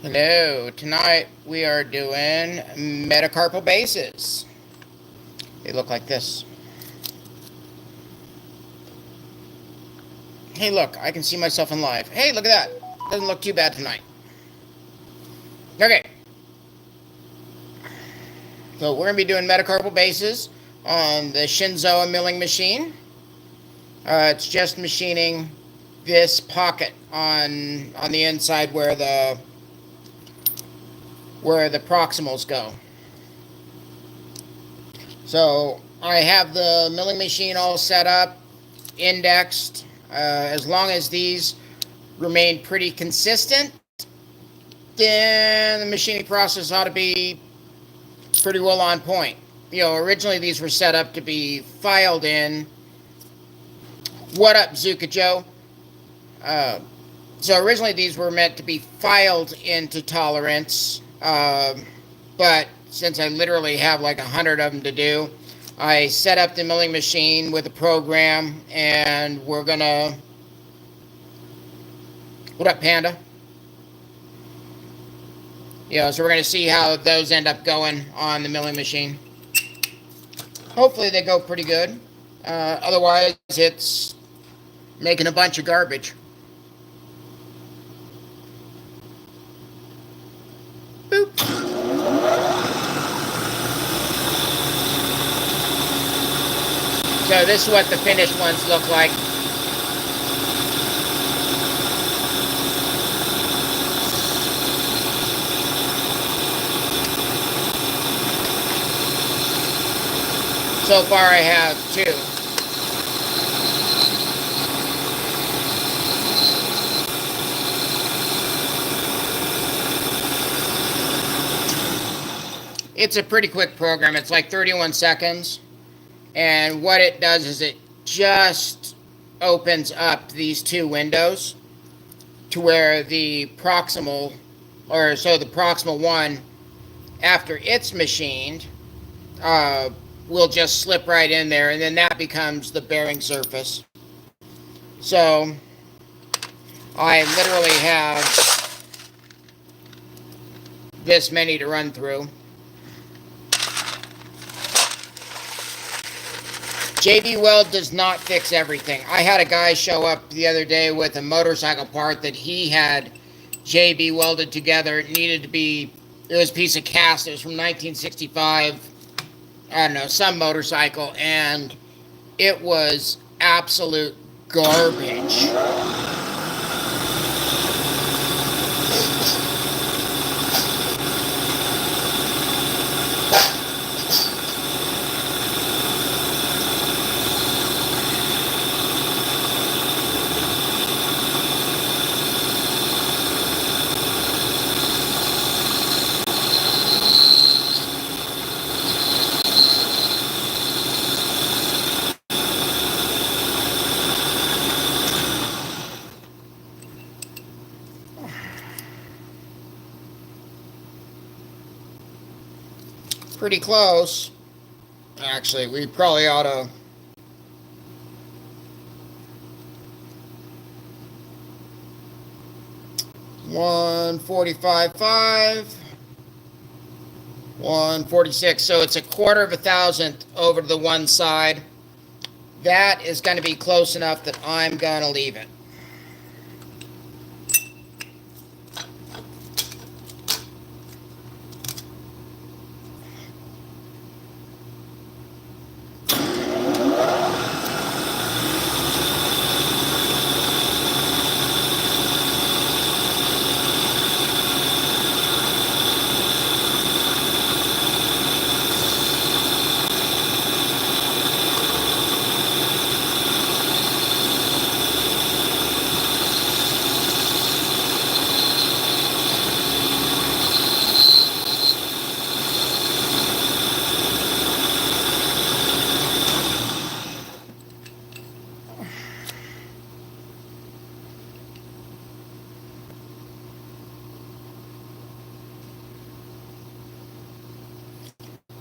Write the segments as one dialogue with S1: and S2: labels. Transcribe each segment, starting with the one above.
S1: Hello, tonight we are doing metacarpal bases. They look like this. Hey look, I can see myself in live. Hey, look at that. Doesn't look too bad tonight. Okay. So we're going to be doing metacarpal bases on the Shinzo milling machine. It's just machining this pocket on the inside where the proximals go. So I have the milling machine all set up, indexed. As long as these remain pretty consistent, then the machining process ought to be pretty well on point. You know, originally these were set up to be filed in. What up, Zuka Joe? So originally these were meant to be filed into tolerance, but since I literally have like 100 of them to do, I set up the milling machine with a program, and we're gonna... What up, Panda? So we're gonna see how those end up going on the milling machine. Hopefully they go pretty good. Otherwise, it's making a bunch of garbage. Boop. So this is what the finished ones look like. So far I have 2. It's a pretty quick program. It's like 31 seconds. And what it does is it just opens up these 2 windows to where the proximal, the proximal one, after it's machined, will just slip right in there, and then that becomes the bearing surface. So I literally have this many to run through. JB Weld does not fix everything. I had a guy show up the other day with a motorcycle part that he had JB welded together. It was a piece of cast. It was from 1965. I don't know, some motorcycle, and it was absolute garbage. Pretty close. Actually, we probably ought to... $145.5, 146. So it's 1/4 of a thousandth over to the one side. That is going to be close enough that I'm going to leave it.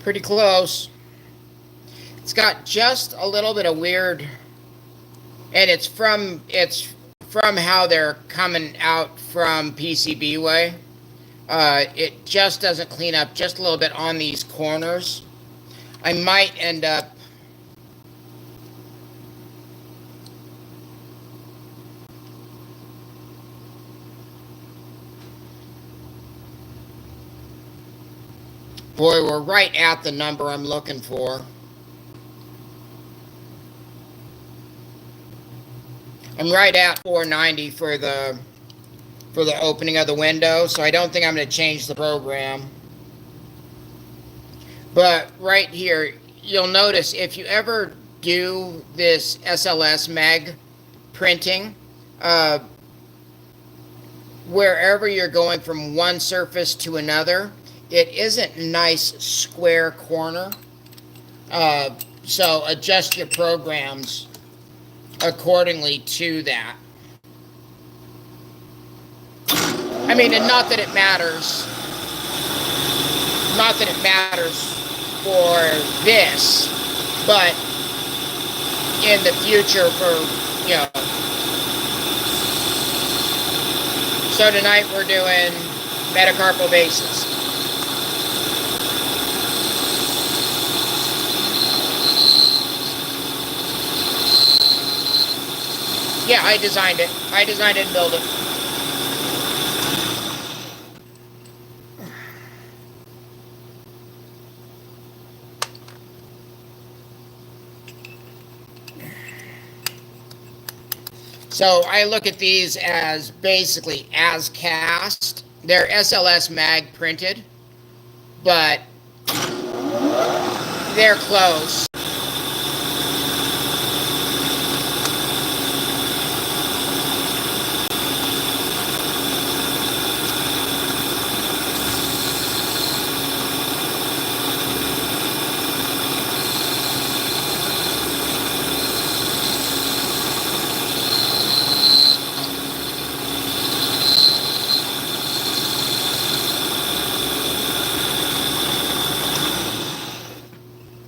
S1: Pretty close. It's got just a little bit of weird, and it's from from how they're coming out from PCB way, it just doesn't clean up just a little bit on these corners. I might end up boy, we're right at the number I'm looking for. I'm right at 490 for the opening of the window, so I don't think I'm going to change the program. But right here, you'll notice if you ever do this SLS mag printing, wherever you're going from one surface to another, it isn't a nice square corner. So adjust your programs accordingly to that. I mean, and not that it matters. Not that it matters for this, but in the future for, you know. So tonight we're doing metacarpal bases. Yeah, I designed it. I designed it and built it. So I look at these as basically as cast. They're SLS mag printed, but they're close.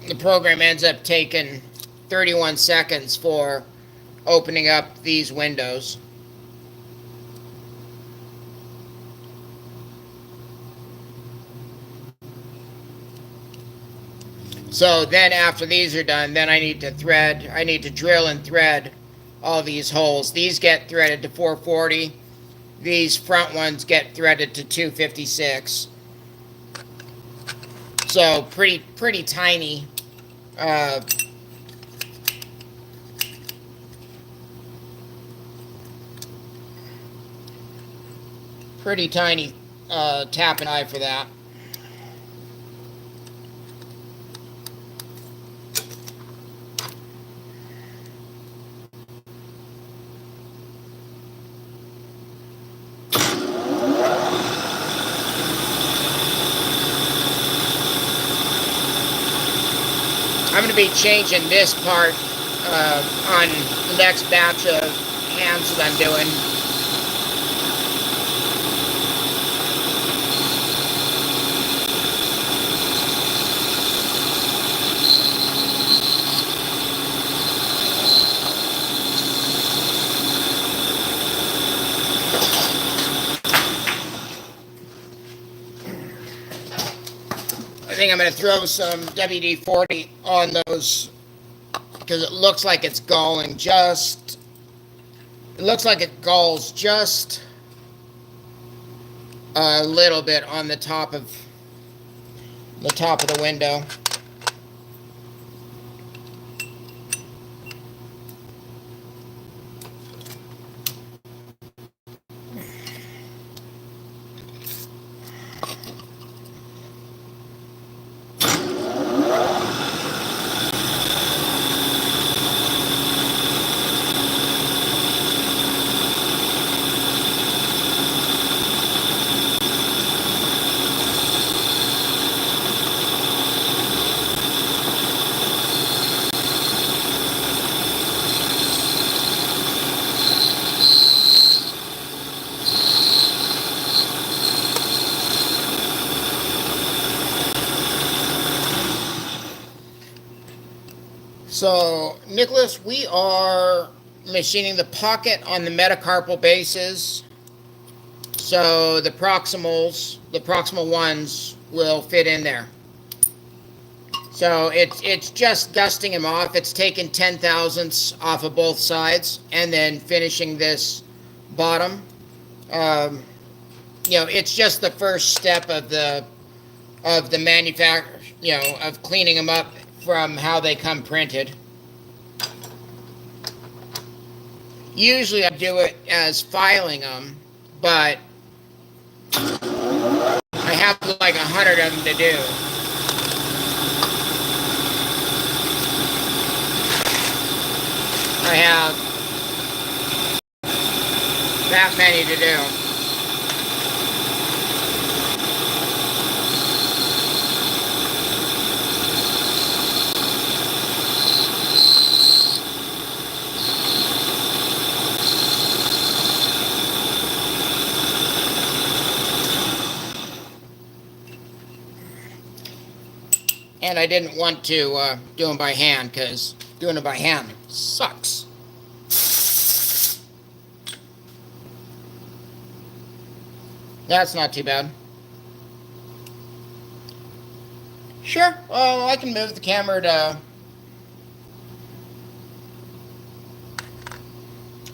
S1: The program ends up taking 31 seconds for opening up these windows. So then after these are done, then I need to drill and thread all these holes. These get threaded to 440. These front ones get threaded to 256. So pretty tiny. Pretty tiny tap and eye for that. I'm going to be changing this part on the next batch of hands that I'm doing. I think I'm going to throw some WD-40 on those because it looks like it's galling just. It looks like it galls just a little bit on the top of the window. So, Nicholas, we are machining the pocket on the metacarpal bases, so the proximal ones will fit in there. So it's just dusting them off. It's taking 10 thousandths off of both sides and then finishing this bottom. It's just the first step of the manufacture, of cleaning them up from how they come printed. Usually I do it as filing them, but I have like 100 of them to do. I have that many to do. And I didn't want to do them by hand, because doing it by hand sucks. That's not too bad. Sure, well, I can move the camera to...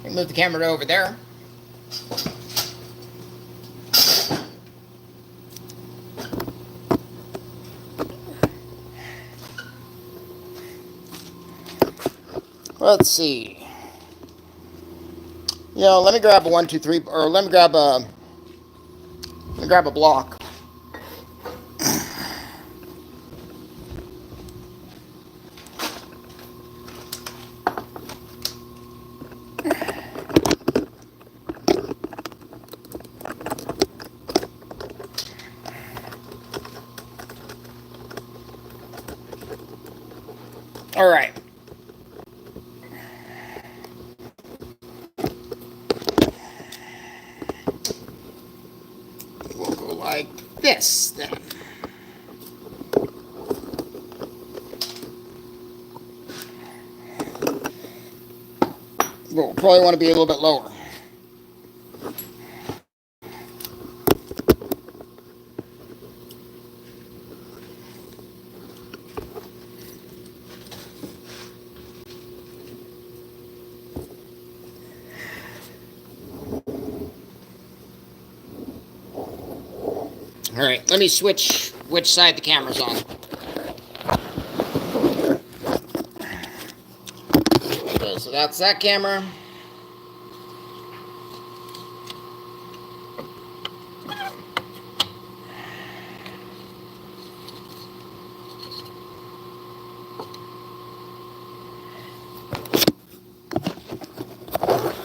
S1: move the camera to over there. Let's see. Let me grab a 1, 2, 3, or let me grab a block. All right. We'll go like this then. We'll probably want to be a little bit lower. All right, let me switch which side the camera's on. Okay, so that's that camera.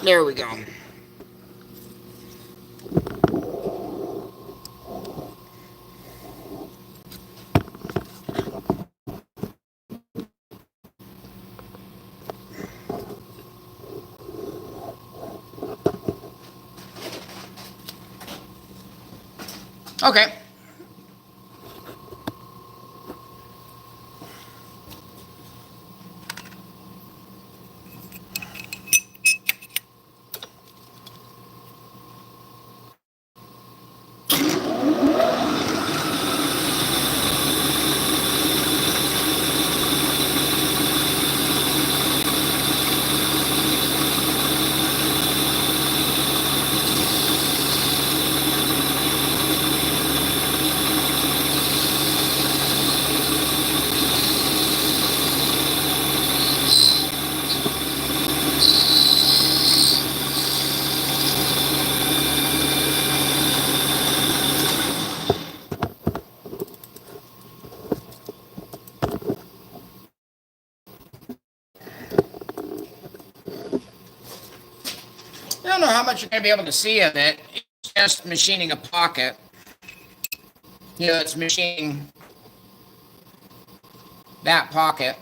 S1: There we go. Okay. I don't know how much you're going to be able to see of it. It's just machining a pocket. It's machining that pocket.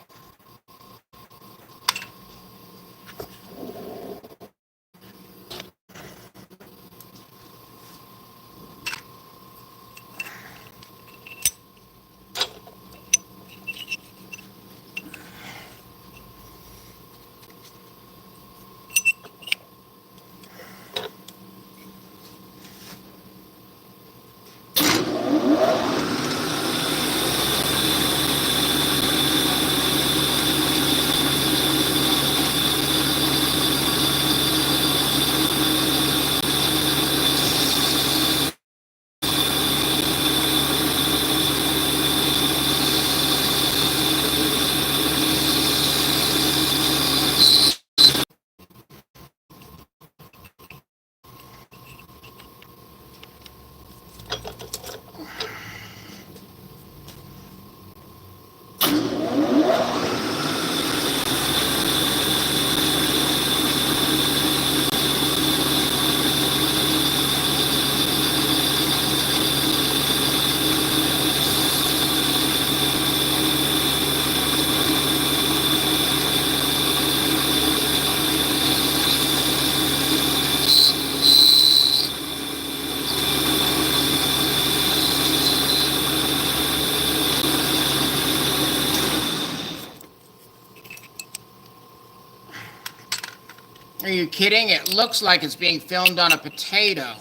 S1: kidding? It looks like it's being filmed on a potato.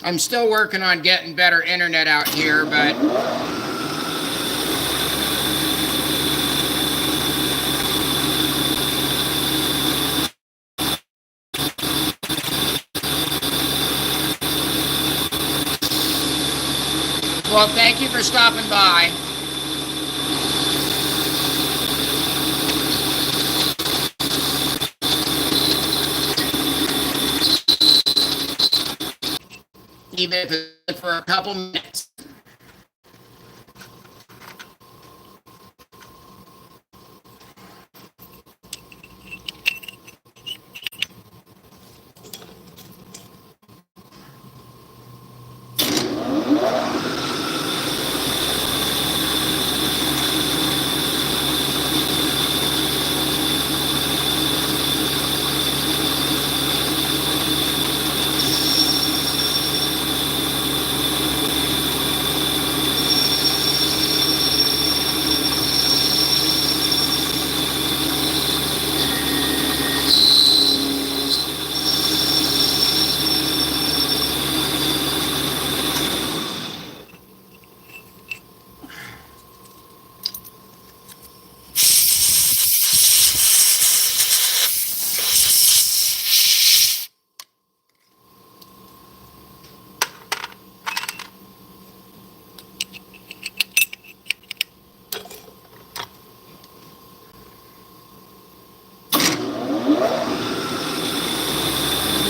S1: I'm still working on getting better internet out here, but... Well, thank you for stopping by. Even if it's for a couple minutes.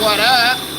S1: What up?